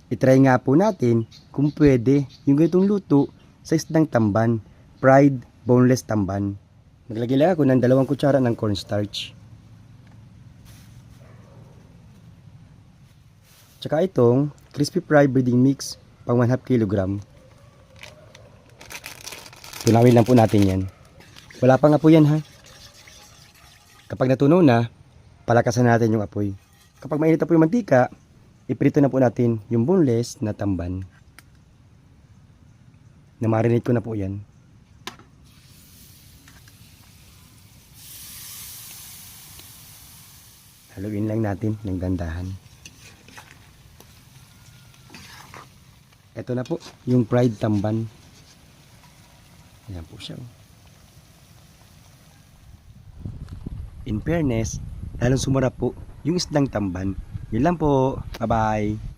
I-try nga po natin kung pwede yung ganitong luto sa isdang tamban, fried boneless tamban. Naglagay lang ako ng 2 kutsara ng cornstarch. Tsaka itong crispy fried breading mix pang 1/2 kilogram. Tunawin lang po natin yan. Wala pa nga po yan ha. Kapag natunaw na, palakasan natin yung apoy. Kapag mainit na po yung mantika, iprito na po natin yung boneless na tamban. Na-marinate ko na po yan. Haluin lang natin ng dandahan. Ito na po, yung fried tamban. Ayan po siya. In fairness, lalong sumarap po yung isdang tamban. Yun lang po. Bye-bye.